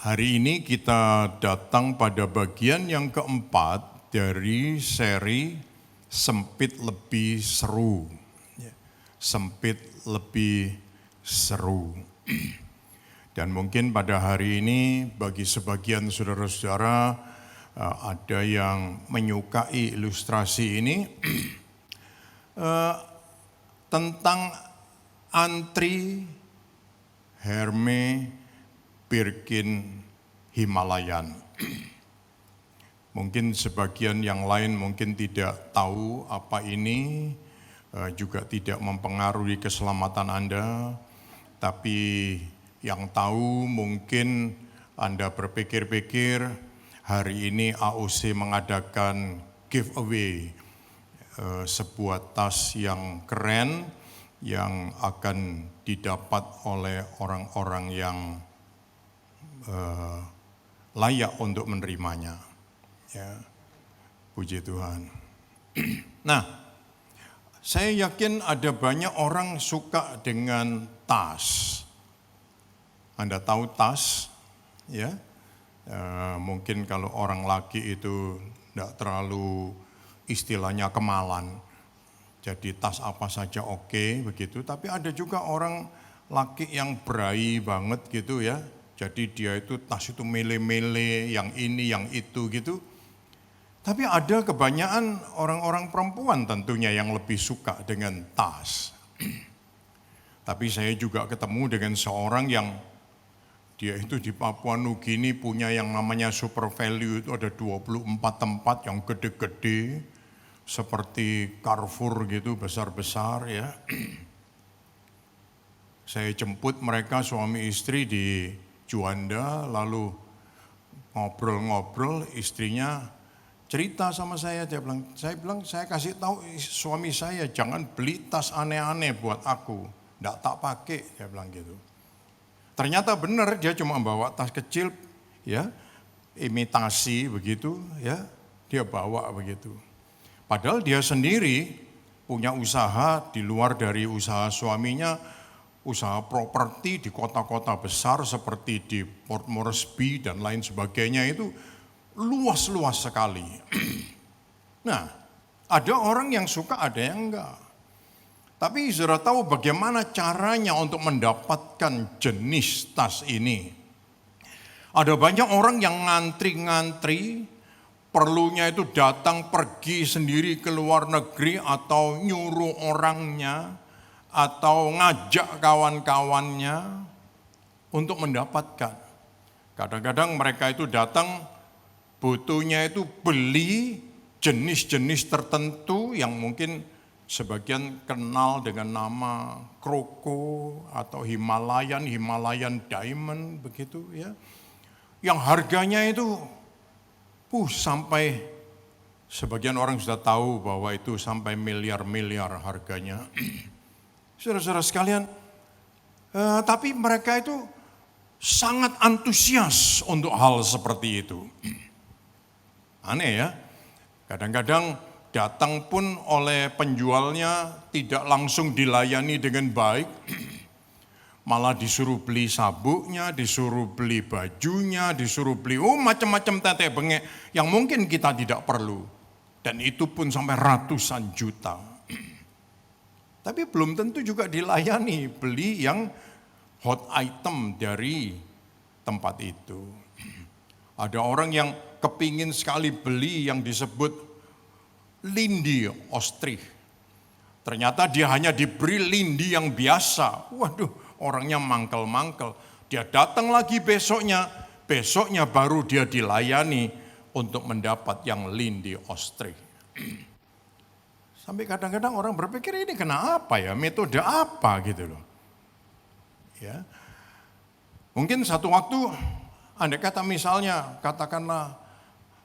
Hari ini kita datang pada bagian yang keempat dari seri Sempit Lebih Seru. Sempit Lebih Seru. Dan mungkin pada hari ini bagi sebagian saudara-saudara ada yang menyukai ilustrasi ini tentang antri Herme Birkin Himalayan. Mungkin sebagian yang lain mungkin tidak tahu apa ini, juga tidak mempengaruhi keselamatan Anda, tapi yang tahu mungkin Anda berpikir-pikir hari ini AOC mengadakan giveaway sebuah tas yang keren yang akan didapat oleh orang-orang yang layak untuk menerimanya. Ya, puji Tuhan. Nah, saya yakin ada banyak orang suka dengan tas. Anda tahu tas, ya? Mungkin kalau orang laki itu tidak terlalu istilahnya kemalan. Jadi tas apa saja oke, begitu. Tapi ada juga orang laki yang berai banget gitu ya. Jadi dia itu tas itu mele-mele, yang ini, yang itu gitu. Tapi ada kebanyakan orang-orang perempuan tentunya yang lebih suka dengan tas. Tapi saya juga ketemu dengan seorang yang dia itu di Papua Nugini punya yang namanya super value, itu ada 24 tempat yang gede-gede. Seperti Carrefour gitu, besar-besar ya. Saya jemput mereka suami istri di Juanda, lalu ngobrol-ngobrol, istrinya cerita sama saya, saya bilang saya kasih tahu suami saya jangan beli tas aneh-aneh buat aku, enggak tak pakai, dia bilang gitu. Ternyata benar, dia cuma bawa tas kecil ya, imitasi begitu ya, dia bawa begitu. Padahal dia sendiri punya usaha di luar dari usaha suaminya, usaha properti di kota-kota besar seperti di Port Moresby dan lain sebagainya itu luas-luas sekali. Nah, ada orang yang suka, ada yang enggak. Tapi saudara tahu bagaimana caranya untuk mendapatkan jenis tas ini? Ada banyak orang yang ngantri-ngantri, perlunya itu datang pergi sendiri ke luar negeri atau nyuruh orangnya, atau ngajak kawan-kawannya untuk mendapatkan. Kadang-kadang mereka itu datang butuhnya itu beli jenis-jenis tertentu yang mungkin sebagian kenal dengan nama Kroko atau Himalayan Diamond begitu ya. Yang harganya itu sampai sebagian orang sudah tahu bahwa itu sampai miliar-miliar harganya. Saudara-saudara sekalian, tapi mereka itu sangat antusias untuk hal seperti itu. Aneh ya, kadang-kadang datang pun oleh penjualnya tidak langsung dilayani dengan baik, malah disuruh beli sabuknya, disuruh beli bajunya, disuruh beli macam-macam tetek bengek yang mungkin kita tidak perlu. Dan itu pun sampai ratusan juta. Tapi belum tentu juga dilayani, beli yang hot item dari tempat itu. Ada orang yang kepingin sekali beli yang disebut lindi ostrich. Ternyata dia hanya diberi lindi yang biasa. Waduh, orangnya mangkel-mangkel. Dia datang lagi besoknya baru dia dilayani untuk mendapat yang lindi ostrich. Sampai kadang-kadang orang berpikir ini kenapa ya, metode apa gitu loh. Ya. Mungkin satu waktu, andai kata misalnya, katakanlah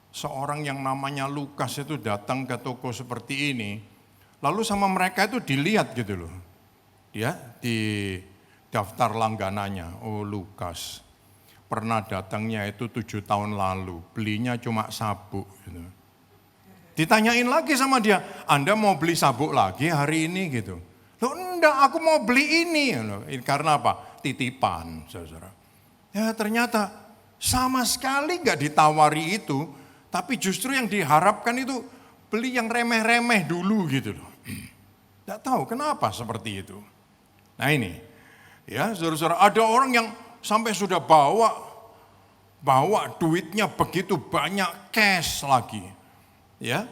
seorang yang namanya Lukas itu datang ke toko seperti ini, lalu sama mereka itu dilihat gitu loh. Dia di daftar langganannya, oh Lukas, pernah datangnya itu 7 tahun lalu, belinya cuma sabuk gitu. Ditanyain lagi sama dia, Anda mau beli sabuk lagi hari ini gitu. Loh enggak, aku mau beli ini. Karena apa? Titipan, saudara. Ya ternyata Sama sekali nggak ditawari itu, tapi justru yang diharapkan itu beli yang remeh-remeh dulu gitu loh. Nggak tahu kenapa seperti itu. Nah ini, ya saudara-saudara, ada orang yang sampai sudah bawa duitnya begitu banyak cash lagi. Ya,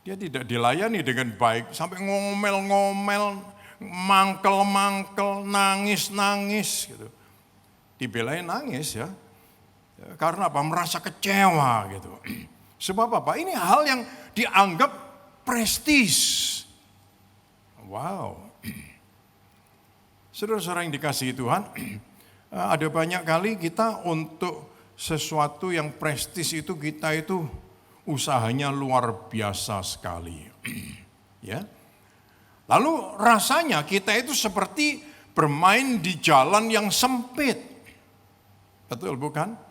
dia tidak dilayani dengan baik, sampai ngomel-ngomel, mangkel-mangkel, nangis-nangis gitu. Dibelain nangis ya. Karena apa? Merasa kecewa gitu. Sebab apa? Ini hal yang dianggap prestis. Wow. Saudara-saudara yang dikasihi Tuhan, ada banyak kali kita untuk sesuatu yang prestis itu kita itu usahanya luar biasa sekali. Ya. Lalu rasanya kita itu seperti bermain di jalan yang sempit. Betul bukan?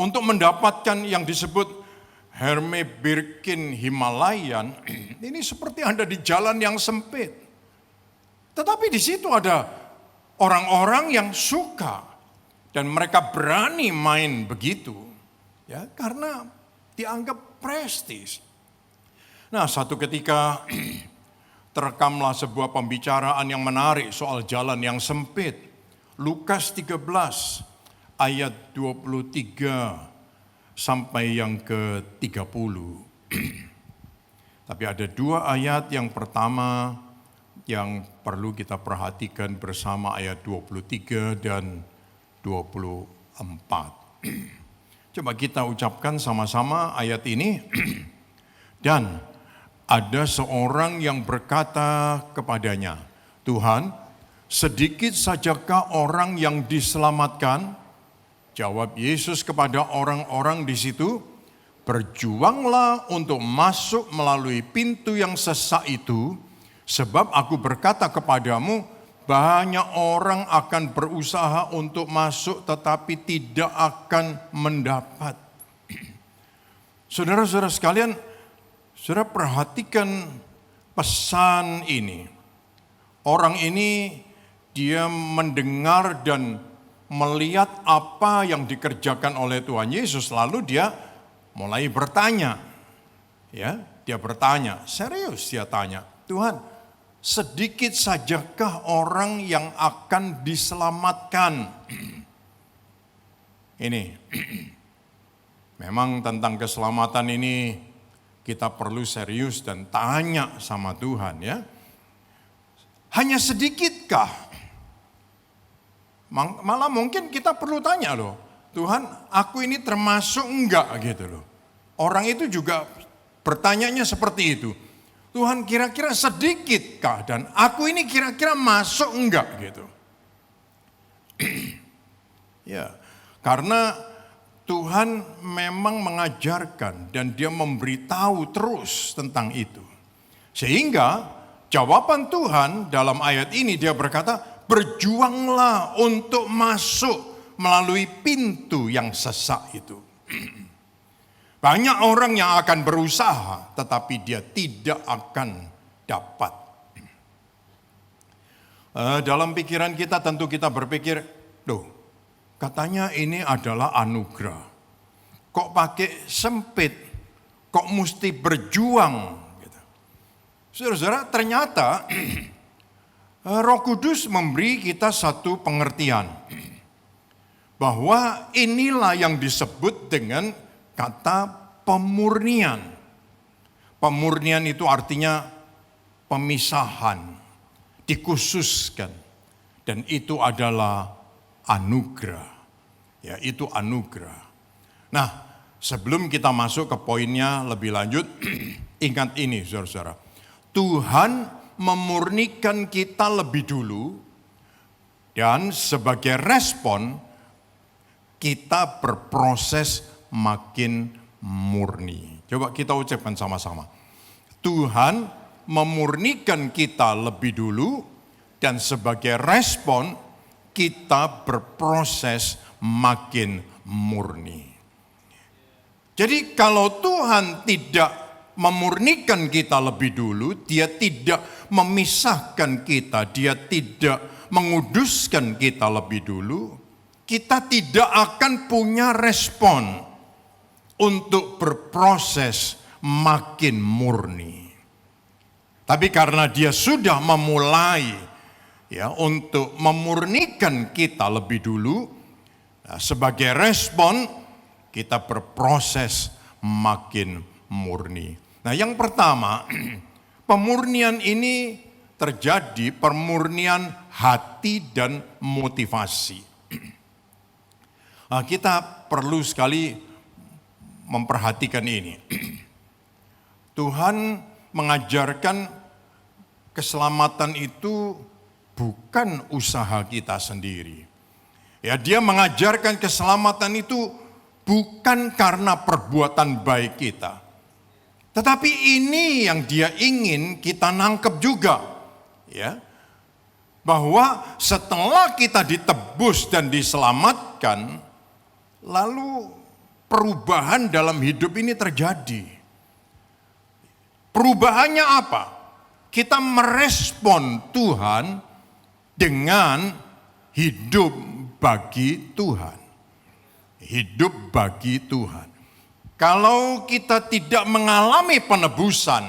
Untuk mendapatkan yang disebut Hermes Birkin Himalayan, ini seperti Anda di jalan yang sempit. Tetapi di situ ada orang-orang yang suka dan mereka berani main begitu, ya, karena dianggap prestis. Nah, satu ketika terekamlah sebuah pembicaraan yang menarik soal jalan yang sempit. Lukas 13 ayat 23 sampai yang ke-30. Tapi ada dua ayat, yang pertama yang perlu kita perhatikan bersama, ayat 23 dan 24. Coba kita ucapkan sama-sama ayat ini. Dan ada seorang yang berkata kepadanya, Tuhan, sedikit sajakah orang yang diselamatkan? Jawab Yesus kepada orang-orang di situ, berjuanglah untuk masuk melalui pintu yang sesak itu, sebab aku berkata kepadamu, banyak orang akan berusaha untuk masuk tetapi tidak akan mendapat. Saudara-saudara sekalian, saudara perhatikan pesan ini. Orang ini dia mendengar dan melihat apa yang dikerjakan oleh Tuhan Yesus, lalu dia mulai bertanya. Ya, dia bertanya, serius dia tanya, Tuhan, sedikit sajakah orang yang akan diselamatkan? Ini, memang tentang keselamatan ini kita perlu serius dan tanya sama Tuhan ya. Hanya sedikitkah? Malah mungkin kita perlu tanya loh, Tuhan, aku ini termasuk enggak gitu loh. Orang itu juga bertanyanya seperti itu. Tuhan, kira-kira sedikitkah dan aku ini kira-kira masuk enggak gitu. Ya, karena Tuhan memang mengajarkan dan dia memberitahu terus tentang itu. Sehingga jawaban Tuhan dalam ayat ini dia berkata, berjuanglah untuk masuk melalui pintu yang sesak itu. Banyak orang yang akan berusaha, tetapi dia tidak akan dapat. Dalam pikiran kita tentu kita berpikir, loh, katanya ini adalah anugerah. Kok pakai sempit? Kok mesti berjuang? Saudara-saudara, ternyata Roh Kudus memberi kita satu pengertian bahwa inilah yang disebut dengan kata pemurnian. Pemurnian itu artinya pemisahan, dikhususkan, dan itu adalah anugerah. Ya, itu anugerah. Nah, sebelum kita masuk ke poinnya lebih lanjut, ingat ini saudara-saudara. Tuhan memurnikan kita lebih dulu, dan sebagai respon kita berproses makin murni. Coba kita ucapkan sama-sama. Tuhan memurnikan kita lebih dulu, dan sebagai respon kita berproses makin murni. Jadi kalau Tuhan tidak memurnikan kita lebih dulu, dia tidak memisahkan kita, dia tidak menguduskan kita lebih dulu, kita tidak akan punya respon untuk berproses makin murni. Tapi karena dia sudah memulai ya untuk memurnikan kita lebih dulu, nah, sebagai respon kita berproses makin murni. Nah, yang pertama, pemurnian ini terjadi pemurnian hati dan motivasi. Nah, kita perlu sekali memperhatikan ini. Tuhan mengajarkan keselamatan itu bukan usaha kita sendiri. Ya, dia mengajarkan keselamatan itu bukan karena perbuatan baik kita. Tetapi ini yang dia ingin kita nangkep juga. Ya. Bahwa setelah kita ditebus dan diselamatkan, lalu perubahan dalam hidup ini terjadi. Perubahannya apa? Kita merespon Tuhan dengan hidup bagi Tuhan. Hidup bagi Tuhan. Kalau kita tidak mengalami penebusan,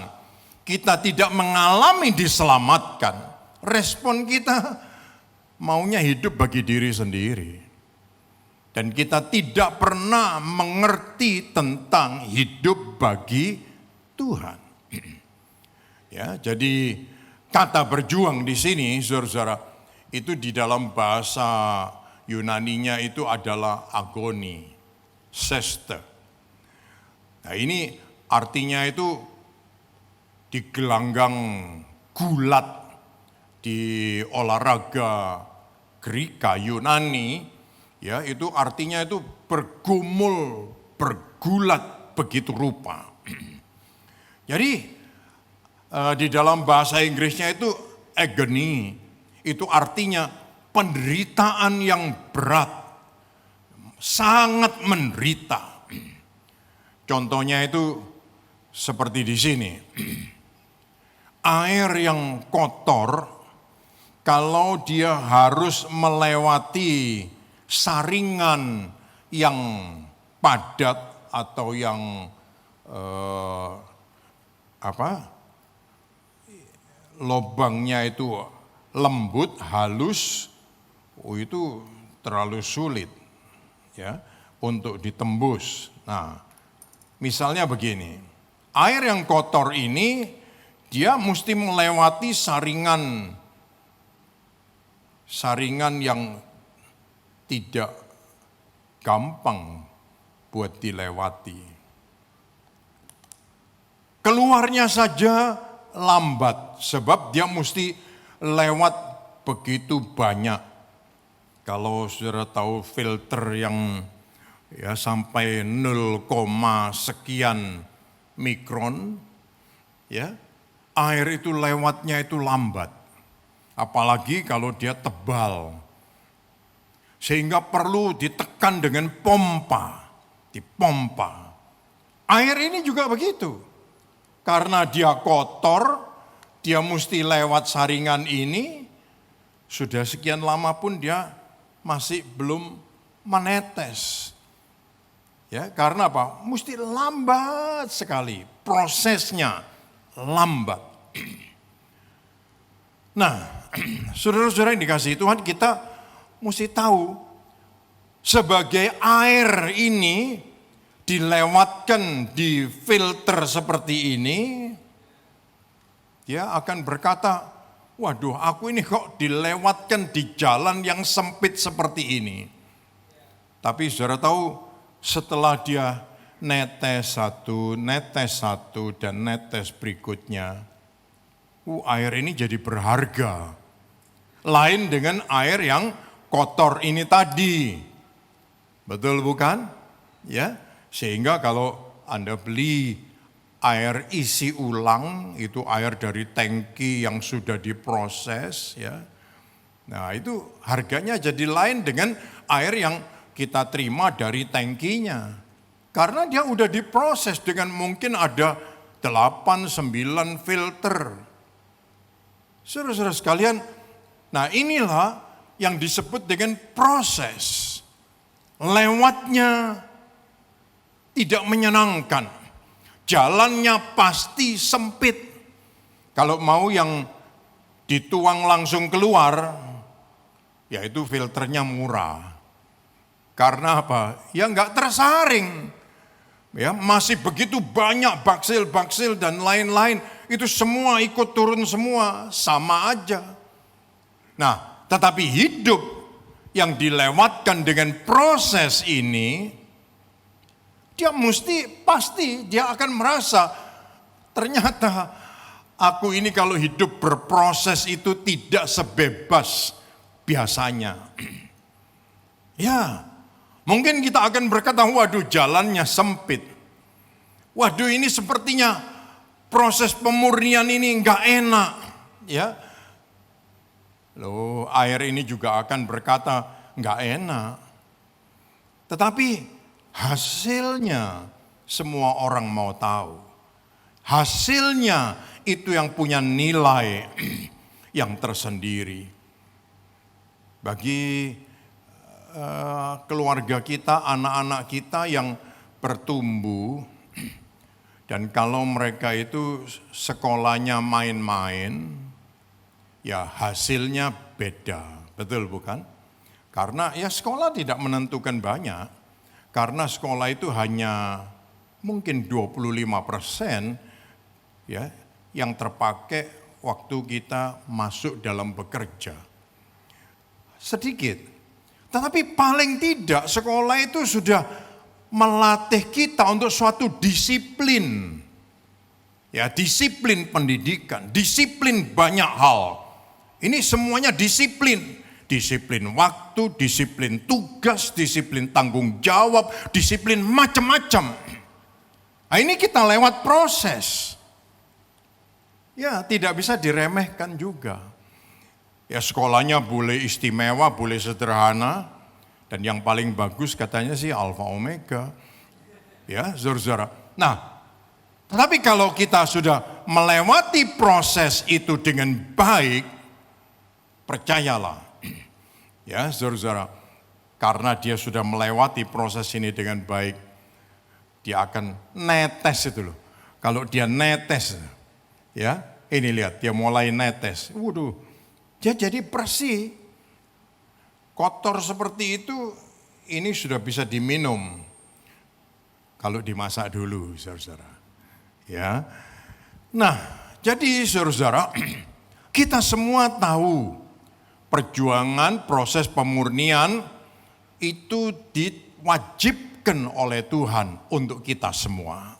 kita tidak mengalami diselamatkan, respon kita maunya hidup bagi diri sendiri. Dan kita tidak pernah mengerti tentang hidup bagi Tuhan. Ya, jadi kata berjuang di sini, saudara-saudara, itu di dalam bahasa Yunaninya itu adalah agoni, seste. Nah, ini artinya itu digelanggang gulat di olahraga Greka Yunani. Ya, itu artinya itu bergumul, bergulat begitu rupa. Jadi di dalam bahasa Inggrisnya itu agony, itu artinya penderitaan yang berat, sangat menderita. Contohnya itu seperti di sini. Air yang kotor, kalau dia harus melewati saringan yang padat atau yang lobangnya itu lembut, halus, itu terlalu sulit ya untuk ditembus. Nah, misalnya begini, air yang kotor ini dia mesti melewati saringan yang tidak gampang buat dilewati. Keluarnya saja lambat sebab dia mesti lewat begitu banyak. Kalau saudara tahu filter yang ya sampai 0, sekian mikron, ya air itu lewatnya itu lambat. Apalagi kalau dia tebal. Sehingga perlu ditekan dengan pompa, dipompa. Air ini juga begitu. Karena dia kotor, dia mesti lewat saringan ini, sudah sekian lama pun dia masih belum menetes. Ya, karena apa? Mesti lambat sekali, prosesnya lambat. Nah, saudara-saudara yang dikasihi Tuhan, kita mesti tahu, sebagai air ini dilewatkan di filter seperti ini, dia akan berkata, waduh aku ini kok dilewatkan di jalan yang sempit seperti ini. Tapi saudara tahu, setelah dia netes satu, dan netes berikutnya, air ini jadi berharga. Lain dengan air yang kotor ini tadi. Betul bukan? Ya, sehingga kalau Anda beli air isi ulang, itu air dari tangki yang sudah diproses ya. Nah, itu harganya jadi lain dengan air yang kita terima dari tangkinya. Karena dia udah diproses dengan mungkin ada 8, 9 filter. Saudara-saudara sekalian, nah inilah yang disebut dengan proses. lewatnya tidak menyenangkan. Jalannya pasti sempit. Kalau mau yang dituang langsung keluar, yaitu filternya murah. Karena apa? Ya nggak tersaring. Ya, masih begitu banyak baksil-baksil dan lain-lain. Itu semua ikut turun semua, sama aja. Nah, tetapi hidup yang dilewatkan dengan proses ini, dia pasti dia akan merasa, ternyata aku ini kalau hidup berproses itu tidak sebebas biasanya. Ya, mungkin kita akan berkata, waduh jalannya sempit. Waduh ini sepertinya proses pemurnian ini enggak enak. Ya, loh air ini juga akan berkata enggak enak. Tetapi hasilnya semua orang mau tahu. Hasilnya itu yang punya nilai yang tersendiri. Bagi keluarga kita, anak-anak kita yang bertumbuh, dan kalau mereka itu sekolahnya main-main, ya hasilnya beda, betul bukan? Karena ya sekolah tidak menentukan banyak, karena sekolah itu hanya mungkin 25% ya yang terpakai waktu kita masuk dalam bekerja. Sedikit. Tetapi paling tidak sekolah itu sudah melatih kita untuk suatu disiplin. Ya, disiplin pendidikan, disiplin banyak hal. Ini semuanya disiplin. Disiplin waktu, disiplin tugas, disiplin tanggung jawab, disiplin macam-macam. Nah, ini kita lewat proses. Ya, tidak bisa diremehkan juga. Ya, sekolahnya boleh istimewa, boleh sederhana, dan yang paling bagus katanya sih Alfa Omega. Ya, saudara. Nah, tetapi kalau kita sudah melewati proses itu dengan baik, percayalah, ya saudara, karena dia sudah melewati proses ini dengan baik, dia akan netes itu loh. Kalau dia netes, ya ini lihat, dia mulai netes. Waduh, dia jadi bersih. Kotor seperti itu, ini sudah bisa diminum. Kalau dimasak dulu, saudara. Ya. Nah, jadi saudara, kita semua tahu perjuangan proses pemurnian itu diwajibkan oleh Tuhan untuk kita semua.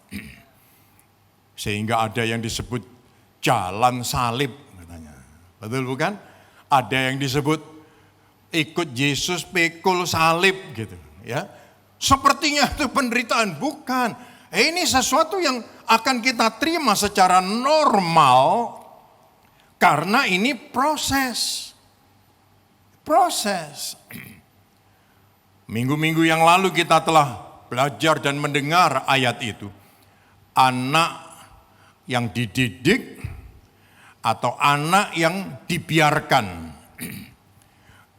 Sehingga ada yang disebut jalan salib katanya. Betul bukan? Ada yang disebut ikut Yesus pikul salib gitu ya. Sepertinya itu penderitaan, bukan. Ini sesuatu yang akan kita terima secara normal karena ini proses. Proses. Minggu-minggu yang lalu kita telah belajar dan mendengar ayat itu. Anak yang dididik atau anak yang dibiarkan.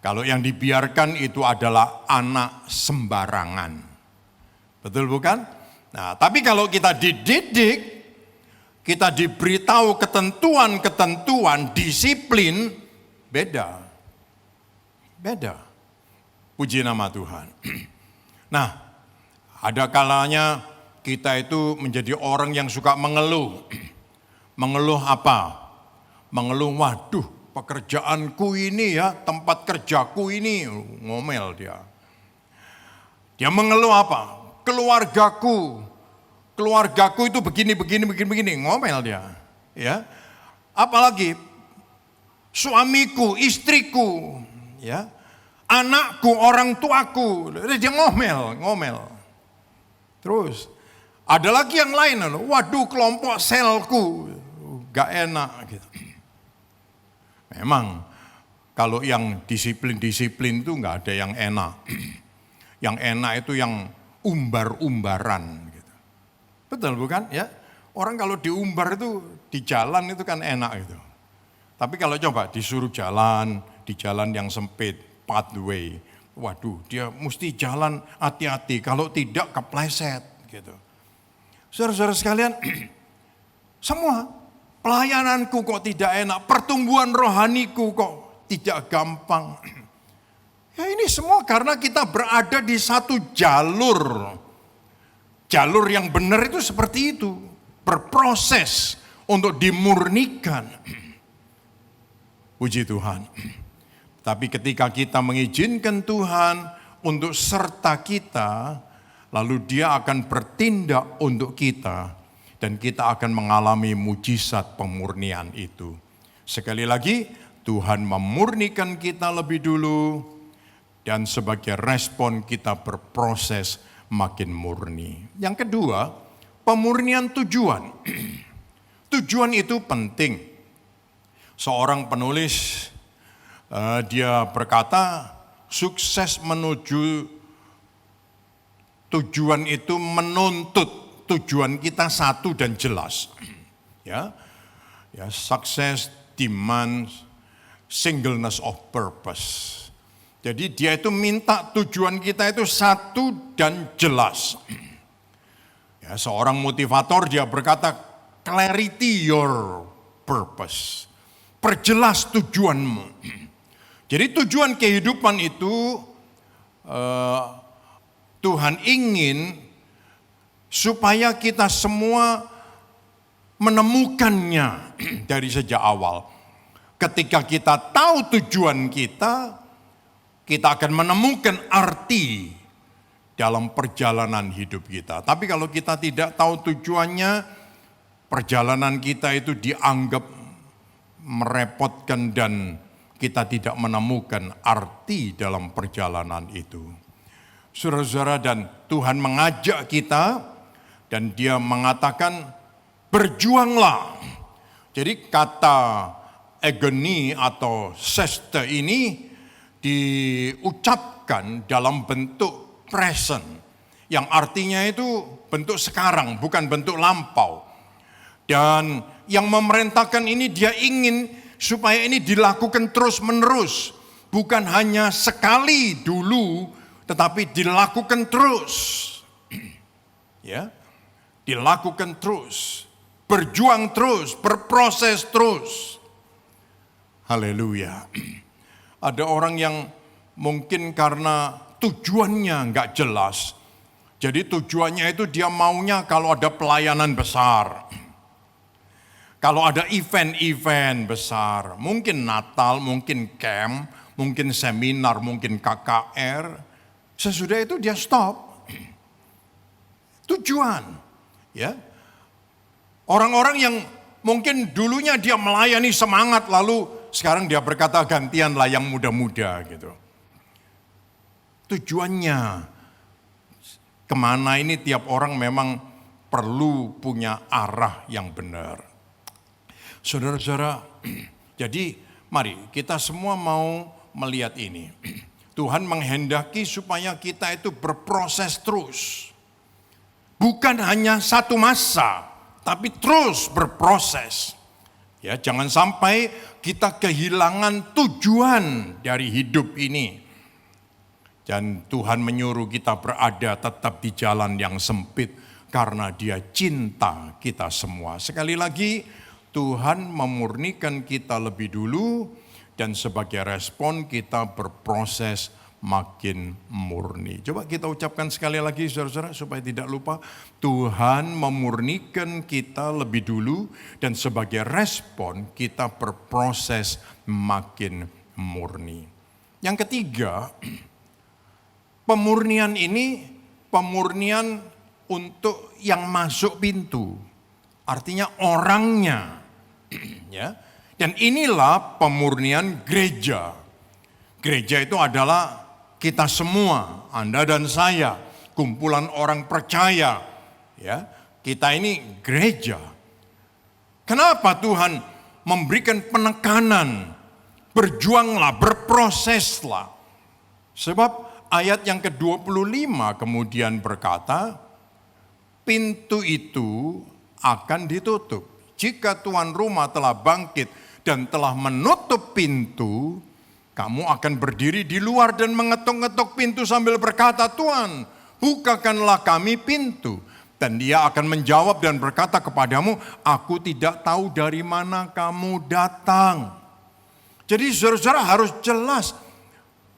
Kalau yang dibiarkan itu adalah anak sembarangan. Betul bukan? Nah, tapi kalau kita dididik, kita diberitahu ketentuan-ketentuan, disiplin, beda. Beda. Puji nama Tuhan. Nah, ada kalanya kita itu menjadi orang yang suka mengeluh. Mengeluh apa? Mengeluh, waduh pekerjaanku ini ya, tempat kerjaku ini, ngomel dia. Dia mengeluh apa? Keluargaku itu begini, ngomel dia. Ya, apalagi suamiku, istriku, ya, anakku, orang tuaku, dia ngomel. Terus ada lagi yang lain, waduh kelompok selku, gak enak gitu. Memang kalau yang disiplin itu nggak ada yang enak. Yang enak itu yang umbar-umbaran. Gitu. Betul bukan? Ya, orang kalau diumbar itu di jalan itu kan enak itu. Tapi kalau coba disuruh jalan di jalan yang sempit, pathway, waduh dia mesti jalan hati-hati, kalau tidak kepleset gitu. Saudara-saudara sekalian, semua pelayananku kok tidak enak, pertumbuhan rohaniku kok tidak gampang. Ya ini semua karena kita berada di satu jalur. Jalur yang benar itu seperti itu, berproses untuk dimurnikan. Puji Tuhan. Tapi ketika kita mengizinkan Tuhan untuk serta kita, lalu Dia akan bertindak untuk kita, dan kita akan mengalami mujizat pemurnian itu. Sekali lagi, Tuhan memurnikan kita lebih dulu, dan sebagai respon kita berproses makin murni. Yang kedua, pemurnian tujuan. Tujuan itu penting. Seorang penulis, dia berkata, sukses menuju tujuan itu menuntut tujuan kita satu dan jelas. Ya, success demands singleness of purpose. Jadi dia itu minta tujuan kita itu satu dan jelas. Ya, seorang motivator dia berkata, clarity your purpose. Perjelas tujuanmu. Jadi tujuan kehidupan itu Tuhan ingin supaya kita semua menemukannya dari sejak awal. Ketika kita tahu tujuan kita akan menemukan arti dalam perjalanan hidup kita. Tapi kalau kita tidak tahu tujuannya, perjalanan kita itu dianggap merepotkan dan kita tidak menemukan arti dalam perjalanan itu. Saudara-saudara, dan Tuhan mengajak kita dan Dia mengatakan berjuanglah. Jadi kata agony atau seste ini diucapkan dalam bentuk present, yang artinya itu bentuk sekarang, bukan bentuk lampau. Dan yang memerintahkan ini Dia ingin supaya ini dilakukan terus-menerus, bukan hanya sekali dulu, tetapi dilakukan terus. Ya, dilakukan terus, berjuang terus, berproses terus. Haleluya. Ada orang yang mungkin karena tujuannya nggak jelas. Jadi tujuannya itu dia maunya kalau ada pelayanan besar. Kalau ada event-event besar. Mungkin Natal, mungkin camp, mungkin seminar, mungkin KKR. Sesudah itu dia stop. Tujuan. Ya. Orang-orang yang mungkin dulunya dia melayani semangat, lalu sekarang dia berkata gantianlah yang muda-muda gitu. Tujuannya kemana ini tiap orang memang perlu punya arah yang benar. Saudara-saudara, jadi mari kita semua mau melihat ini. Tuhan menghendaki supaya kita itu berproses terus. Bukan hanya satu masa, tapi terus berproses. Ya, jangan sampai kita kehilangan tujuan dari hidup ini. Dan Tuhan menyuruh kita berada tetap di jalan yang sempit karena Dia cinta kita semua. Sekali lagi, Tuhan memurnikan kita lebih dulu dan sebagai respon kita berproses makin murni. Coba kita ucapkan sekali lagi saudara-saudara supaya tidak lupa. Tuhan memurnikan kita lebih dulu dan sebagai respon kita berproses makin murni. Yang ketiga, pemurnian ini pemurnian untuk yang masuk pintu. Artinya orangnya. Ya. Dan inilah pemurnian gereja. Gereja itu adalah kita semua, Anda dan saya, kumpulan orang percaya, ya, kita ini gereja. Kenapa Tuhan memberikan penekanan, berjuanglah, berproseslah? Sebab ayat yang ke-25 kemudian berkata, pintu itu akan ditutup. Jika tuan rumah telah bangkit dan telah menutup pintu, Kamu akan berdiri di luar dan mengetuk-ngetuk pintu sambil berkata, Tuhan, bukakanlah kami pintu. Dan dia akan menjawab dan berkata kepadamu, aku tidak tahu dari mana kamu datang. Jadi saudara-saudara harus jelas.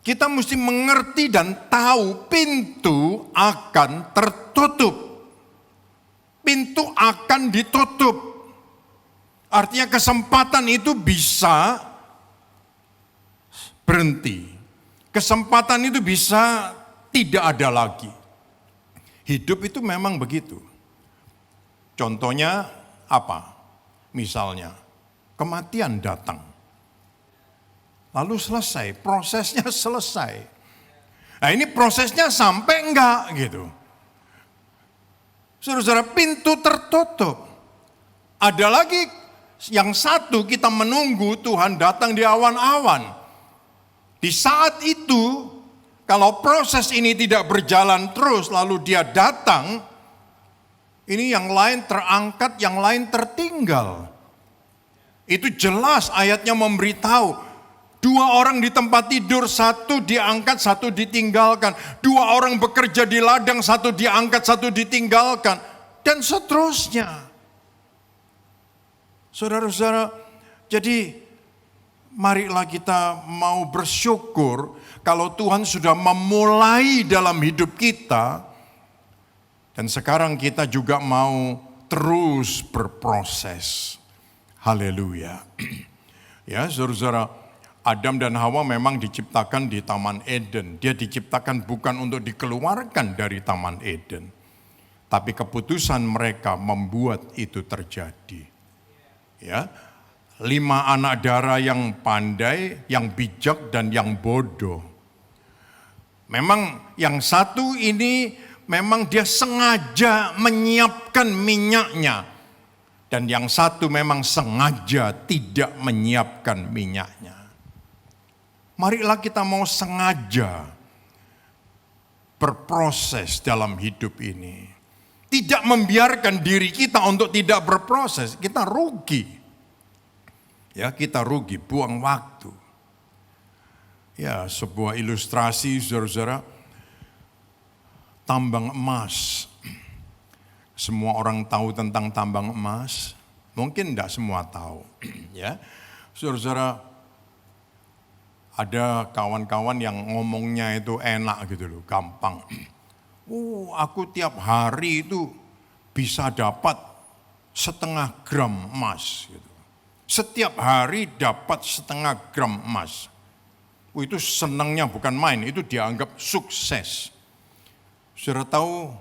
Kita mesti mengerti dan tahu pintu akan tertutup. Pintu akan ditutup. Artinya kesempatan itu bisa berhenti. Kesempatan itu bisa tidak ada lagi. Hidup itu memang begitu. Contohnya apa? Misalnya, kematian datang. Lalu selesai, prosesnya selesai. Nah ini prosesnya sampai enggak gitu. Saudara-saudara, pintu tertutup. Ada lagi yang satu, kita menunggu Tuhan datang di awan-awan. Di saat itu, kalau proses ini tidak berjalan terus, lalu dia datang, ini yang lain terangkat, yang lain tertinggal. Itu jelas ayatnya memberitahu. 2 orang di tempat tidur, 1 diangkat, 1 ditinggalkan. 2 orang bekerja di ladang, 1 diangkat, 1 ditinggalkan. Dan seterusnya. Saudara-saudara, jadi marilah kita mau bersyukur kalau Tuhan sudah memulai dalam hidup kita. Dan sekarang kita juga mau terus berproses. Haleluya. Ya, saudara-saudara, Adam dan Hawa memang diciptakan di Taman Eden. Dia diciptakan bukan untuk dikeluarkan dari Taman Eden. Tapi keputusan mereka membuat itu terjadi. Ya, 5 anak darah yang pandai, yang bijak dan yang bodoh. Memang yang satu ini memang dia sengaja menyiapkan minyaknya. Dan yang satu memang sengaja tidak menyiapkan minyaknya. Marilah kita mau sengaja berproses dalam hidup ini. Tidak membiarkan diri kita untuk tidak berproses, kita rugi. Ya, kita rugi, buang waktu. Ya, sebuah ilustrasi saudara-saudara, tambang emas. Semua orang tahu tentang tambang emas, mungkin tidak semua tahu. Ya, saudara-saudara, ada kawan-kawan yang ngomongnya itu enak gitu loh, gampang. Aku tiap hari itu bisa dapat 0,5 gram emas. Gitu. Setiap hari dapat 0,5 gram emas. Itu senangnya bukan main, itu dianggap sukses. Sudah tahu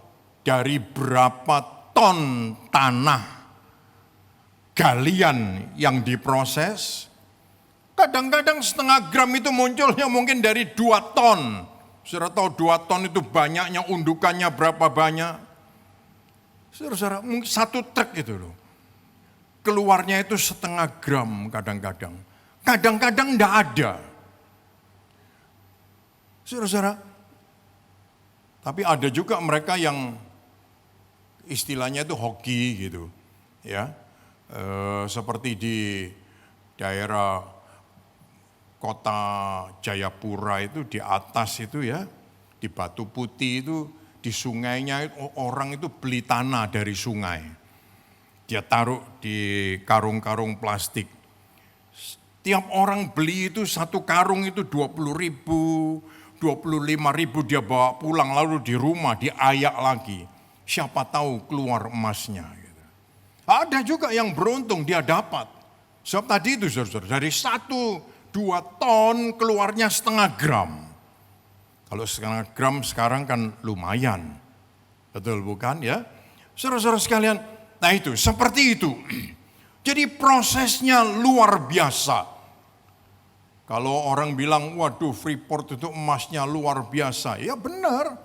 dari berapa ton tanah galian yang diproses? Kadang-kadang 0,5 gram itu munculnya mungkin dari 2 ton. Saudara tahu 2 ton itu banyaknya, undukannya berapa banyak? Saudara, mungkin 1 truk itu loh. Keluarnya itu 0,5 gram kadang-kadang. Kadang-kadang enggak ada. Saudara, tapi ada juga mereka yang istilahnya itu hoki gitu. Ya, seperti di daerah Kota Jayapura itu di atas itu ya, di Batu Putih itu, di sungainya orang itu beli tanah dari sungai. Dia taruh di karung-karung plastik. Tiap orang beli itu 1 karung itu 20.000, 25.000 dia bawa pulang lalu di rumah diayak lagi. Siapa tahu keluar emasnya. Gitu. Ada juga yang beruntung dia dapat. Sebab tadi itu saudara, dari 1-2 ton keluarnya 0,5 gram. Kalau 0,5 gram sekarang kan lumayan. Betul bukan ya? Saudara-saudara sekalian, nah itu seperti itu. Jadi prosesnya luar biasa. Kalau orang bilang, waduh Freeport itu emasnya luar biasa. Ya benar.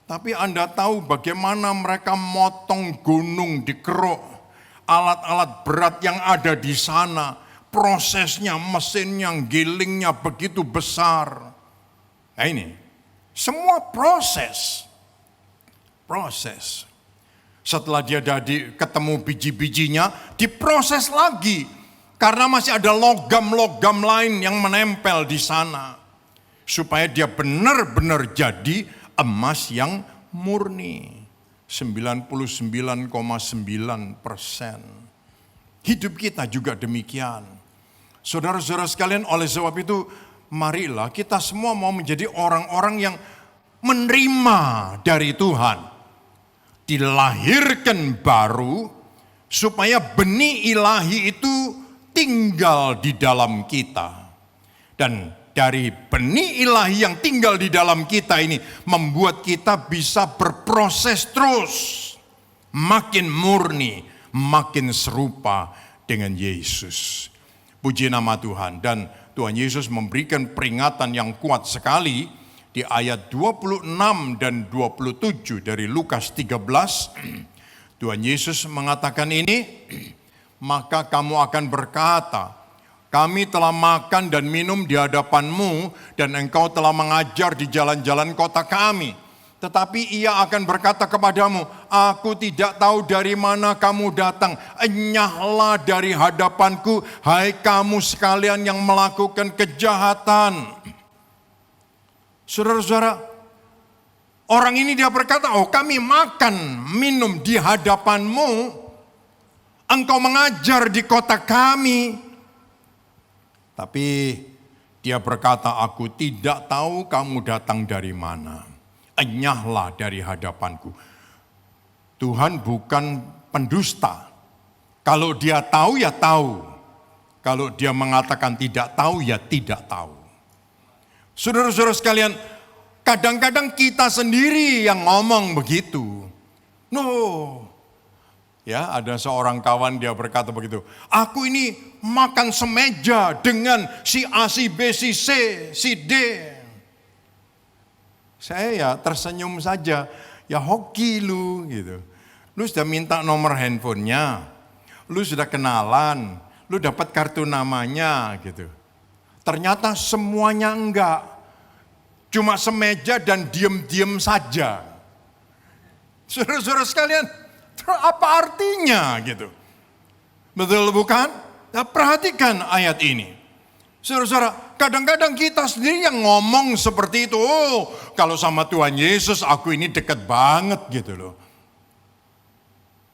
Tapi Anda tahu bagaimana mereka motong gunung dikeruk. Alat-alat berat yang ada di sana. Prosesnya, mesinnya, gilingnya begitu besar. Nah ini, semua proses. Proses. Setelah dia ketemu biji-bijinya, diproses lagi. Karena masih ada logam-logam lain yang menempel di sana. Supaya dia benar-benar jadi emas yang murni. 99,9%. Hidup kita juga demikian. Saudara-saudara sekalian, oleh sebab itu marilah kita semua mau menjadi orang-orang yang menerima dari Tuhan. Dilahirkan baru supaya benih ilahi itu tinggal di dalam kita. Dan dari benih ilahi yang tinggal di dalam kita ini membuat kita bisa berproses terus. Makin murni, makin serupa dengan Yesus. Puji nama Tuhan. Dan Tuhan Yesus memberikan peringatan yang kuat sekali di ayat 26 dan 27 dari Lukas 13. Tuhan Yesus mengatakan ini, maka kamu akan berkata, kami telah makan dan minum di hadapanmu dan engkau telah mengajar di jalan-jalan kota kami. Tetapi ia akan berkata kepadamu, aku tidak tahu dari mana kamu datang. Enyahlah dari hadapanku, hai kamu sekalian yang melakukan kejahatan. Saudara-saudara, orang ini dia berkata, oh kami makan, minum di hadapanmu. Engkau mengajar di kota kami. Tapi dia berkata, aku tidak tahu kamu datang dari mana. Enyahlah dari hadapanku. Tuhan bukan pendusta. Kalau dia tahu ya tahu. Kalau dia mengatakan tidak tahu ya tidak tahu. Saudara-saudara sekalian, kadang-kadang kita sendiri yang ngomong begitu. No. Ya, ada seorang kawan dia berkata begitu. Aku ini makan semeja dengan si A, si B, si C, si D. Saya ya tersenyum saja, ya hoki lu gitu. Lu sudah minta nomor handphonenya, lu sudah kenalan, lu dapat kartu namanya gitu. Ternyata semuanya enggak, cuma semeja dan diem-diem saja. Saudara-saudara sekalian, apa artinya gitu? Betul bukan? Nah, perhatikan ayat ini. Saudara-saudara, kadang-kadang kita sendiri yang ngomong seperti itu. Oh, kalau sama Tuhan Yesus aku ini dekat banget gitu loh.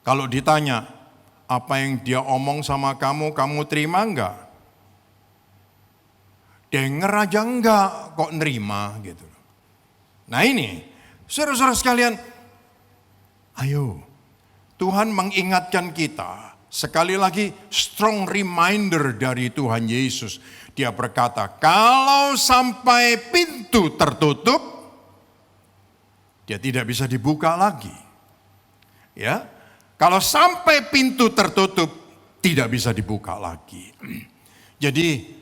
Kalau ditanya, apa yang dia omong sama kamu, kamu terima enggak? Dengar aja enggak, kok nerima gitu loh. Nah ini, saudara-saudara sekalian, ayo, Tuhan mengingatkan kita. Sekali lagi, strong reminder dari Tuhan Yesus. Dia berkata, kalau sampai pintu tertutup, dia tidak bisa dibuka lagi. Ya, kalau sampai pintu tertutup, tidak bisa dibuka lagi. Jadi,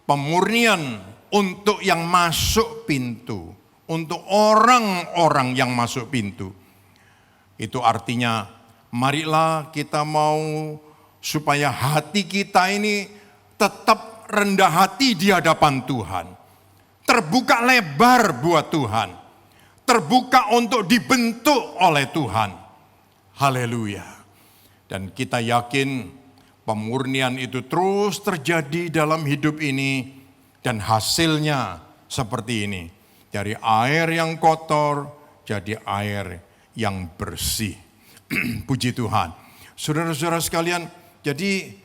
pemurnian untuk yang masuk pintu, untuk orang-orang yang masuk pintu, itu artinya, marilah kita mau supaya hati kita ini tetap rendah hati di hadapan Tuhan. Terbuka lebar buat Tuhan. Terbuka untuk dibentuk oleh Tuhan. Haleluya. Dan kita yakin pemurnian itu terus terjadi dalam hidup ini. Dan hasilnya seperti ini. Dari air yang kotor jadi air yang bersih. Puji Tuhan. Saudara-saudara sekalian, jadi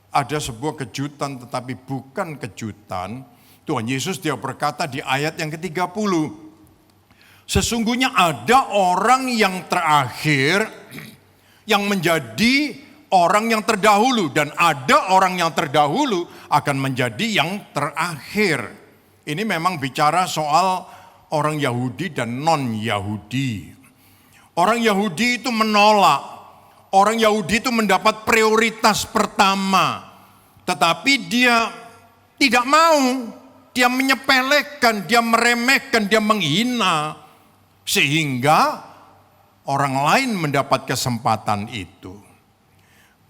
ada sebuah kejutan tetapi bukan kejutan. Tuhan Yesus dia berkata di ayat yang ke-30. Sesungguhnya ada orang yang terakhir yang menjadi orang yang terdahulu. Dan ada orang yang terdahulu akan menjadi yang terakhir. Ini memang bicara soal orang Yahudi dan non-Yahudi. Orang Yahudi itu menolak. Orang Yahudi itu mendapat prioritas pertama. Tetapi dia tidak mau. Dia menyepelekan, dia meremehkan, dia menghina. Sehingga orang lain mendapat kesempatan itu.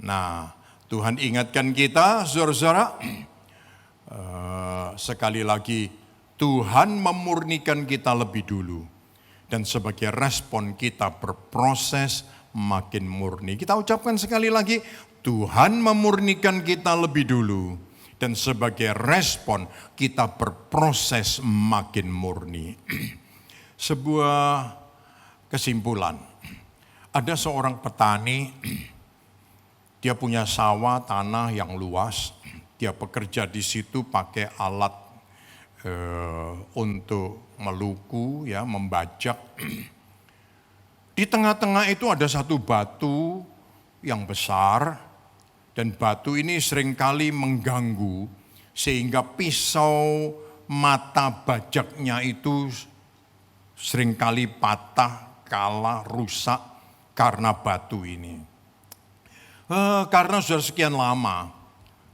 Nah, Tuhan ingatkan kita, saudara-saudara. Sekali lagi, Tuhan memurnikan kita lebih dulu. Dan sebagai respon kita berproses makin murni. Kita ucapkan sekali lagi, Tuhan memurnikan kita lebih dulu. Dan sebagai respon kita berproses makin murni. Sebuah kesimpulan. Ada seorang petani, dia punya sawah tanah yang luas. Dia bekerja di situ pakai alat untuk meluku, ya, membajak. Di tengah-tengah itu ada satu batu yang besar. Dan batu ini seringkali mengganggu sehingga pisau mata bajaknya itu seringkali patah, kalah, rusak karena batu ini. Karena sudah sekian lama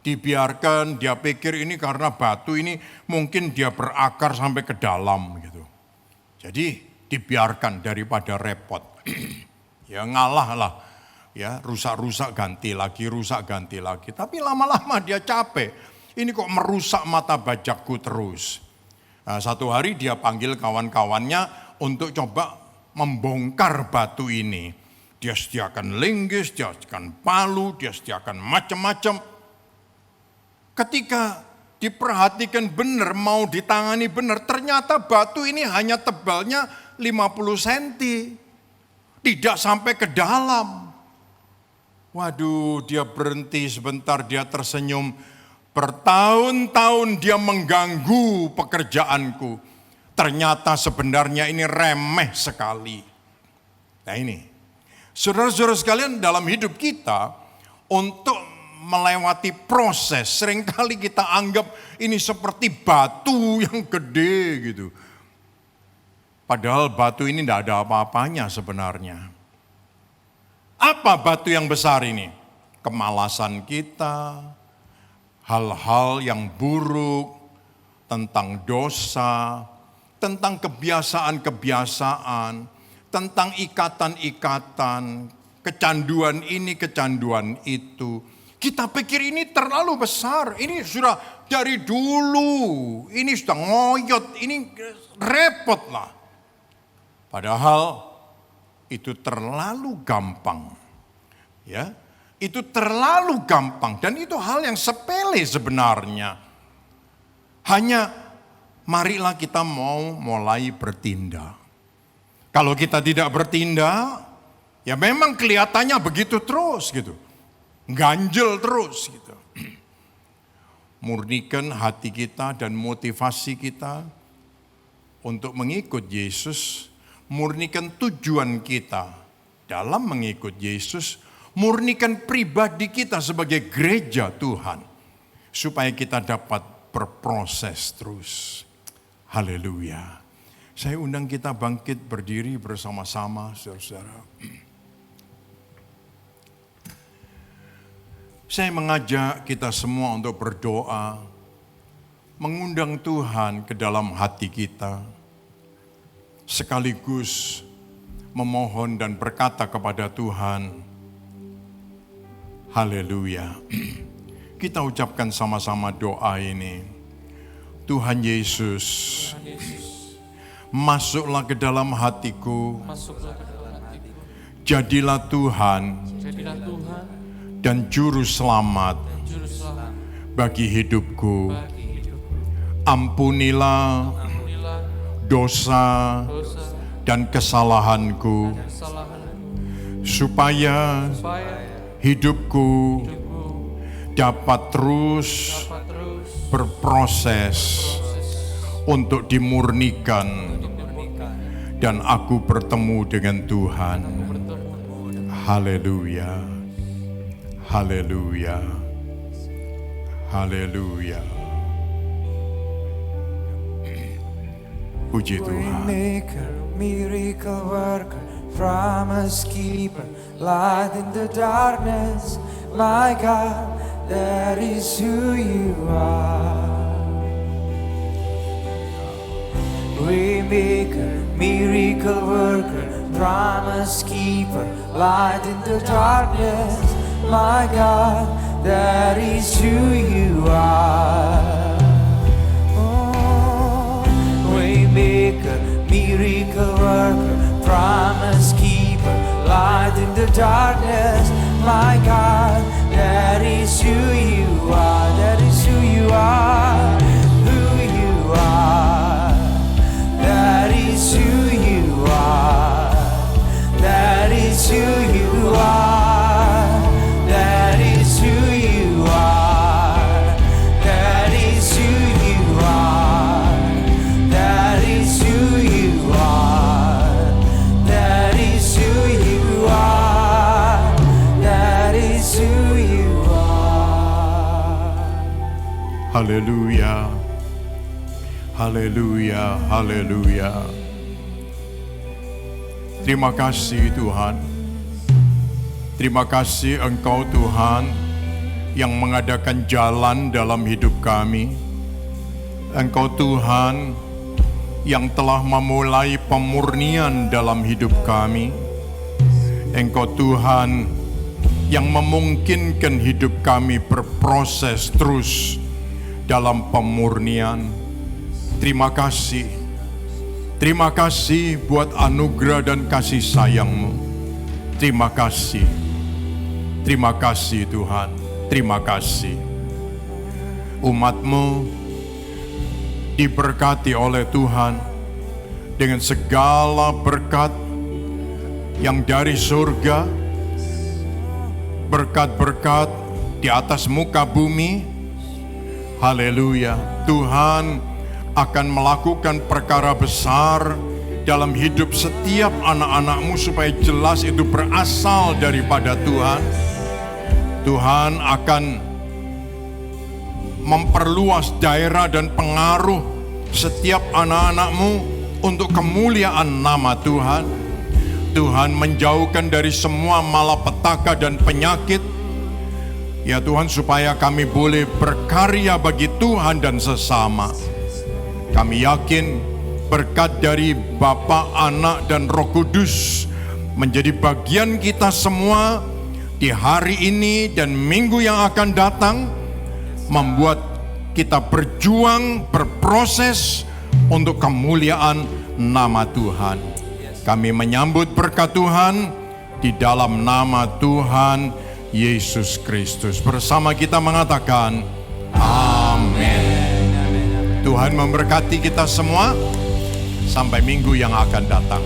dibiarkan, dia pikir ini karena batu ini mungkin dia berakar sampai ke dalam gitu. Jadi dibiarkan daripada repot. Ya ngalah lah. Ya, rusak-rusak ganti lagi, rusak ganti lagi. Tapi lama-lama dia capek. Ini kok merusak mata bajakku terus. Nah, satu hari dia panggil kawan-kawannya untuk coba membongkar batu ini. Dia sediakan linggis, dia sediakan palu, dia sediakan macam-macam. Ketika diperhatikan benar, mau ditangani benar, ternyata batu ini hanya tebalnya 50 cm. Tidak sampai ke dalam. Waduh, dia berhenti sebentar, dia tersenyum. Bertahun-tahun dia mengganggu pekerjaanku. Ternyata sebenarnya ini remeh sekali. Nah ini, saudara-saudara sekalian, dalam hidup kita, untuk melewati proses, seringkali kita anggap ini seperti batu yang gede gitu. Padahal batu ini tidak ada apa-apanya sebenarnya. Apa batu yang besar ini? Kemalasan kita, hal-hal yang buruk, tentang dosa, tentang kebiasaan-kebiasaan, tentang ikatan-ikatan, kecanduan ini, kecanduan itu. Kita pikir ini terlalu besar, ini sudah dari dulu, ini sudah ngoyot, ini repot lah. Padahal itu terlalu gampang, ya, itu terlalu gampang dan itu hal yang sepele sebenarnya. Hanya marilah kita mau mulai bertindak. Kalau kita tidak bertindak, ya memang kelihatannya begitu terus gitu, ganjel terus gitu. Murnikan hati kita dan motivasi kita untuk mengikut Yesus. Murnikan tujuan kita dalam mengikut Yesus, murnikan pribadi kita sebagai gereja Tuhan, supaya kita dapat berproses terus. Haleluya. Saya undang kita bangkit berdiri bersama-sama, saudara-saudara. Saya mengajak kita semua untuk berdoa, mengundang Tuhan ke dalam hati kita, sekaligus memohon dan berkata kepada Tuhan, haleluya. Kita ucapkan sama-sama doa ini. Tuhan Yesus, masuklah ke dalam hatiku, jadilah Tuhan dan juru selamat bagi hidupku. Ampunilah dosa dan kesalahanku, supaya hidupku dapat terus berproses untuk dimurnikan dan aku bertemu dengan Tuhan. Haleluya, haleluya, haleluya. Puji Tuhan. Waymaker, miracle worker, promise keeper, light in the darkness, my God, that is who you are. Waymaker, miracle worker, promise keeper, light in the darkness, my God, that is who you are. Waymaker, miracle worker, promise keeper, light in the darkness, my God, is who you are. That is who you are. Who you are. That is who you are. That is who you are. That is who you are. That is who you are. That is who you are. That is who you are. That is who you are. Haleluya. Haleluya. Haleluya. Terima kasih Tuhan. Terima kasih Engkau Tuhan yang mengadakan jalan dalam hidup kami. Engkau Tuhan yang telah memulai pemurnian dalam hidup kami. Engkau Tuhan yang memungkinkan hidup kami berproses terus dalam pemurnian. Terima kasih. Terima kasih buat anugerah dan kasih sayang-Mu. Terima kasih. Terima kasih Tuhan. Terima kasih. Umat-Mu diberkati oleh Tuhan dengan segala berkat yang dari surga, berkat-berkat di atas muka bumi. Haleluya. Tuhan akan melakukan perkara besar dalam hidup setiap anak-anak-Mu supaya jelas itu berasal daripada Tuhan. Tuhan akan memperluas daerah dan pengaruh setiap anak-anak-Mu untuk kemuliaan nama Tuhan. Tuhan menjauhkan dari semua malapetaka dan penyakit. Ya Tuhan, supaya kami boleh berkarya bagi Tuhan dan sesama. Kami yakin berkat dari Bapa, Anak, dan Roh Kudus menjadi bagian kita semua di hari ini dan minggu yang akan datang, membuat kita berjuang, berproses untuk kemuliaan nama Tuhan. Kami menyambut berkat Tuhan di dalam nama Tuhan Yesus Kristus. Bersama kita mengatakan, amin. Tuhan memberkati kita semua sampai minggu yang akan datang.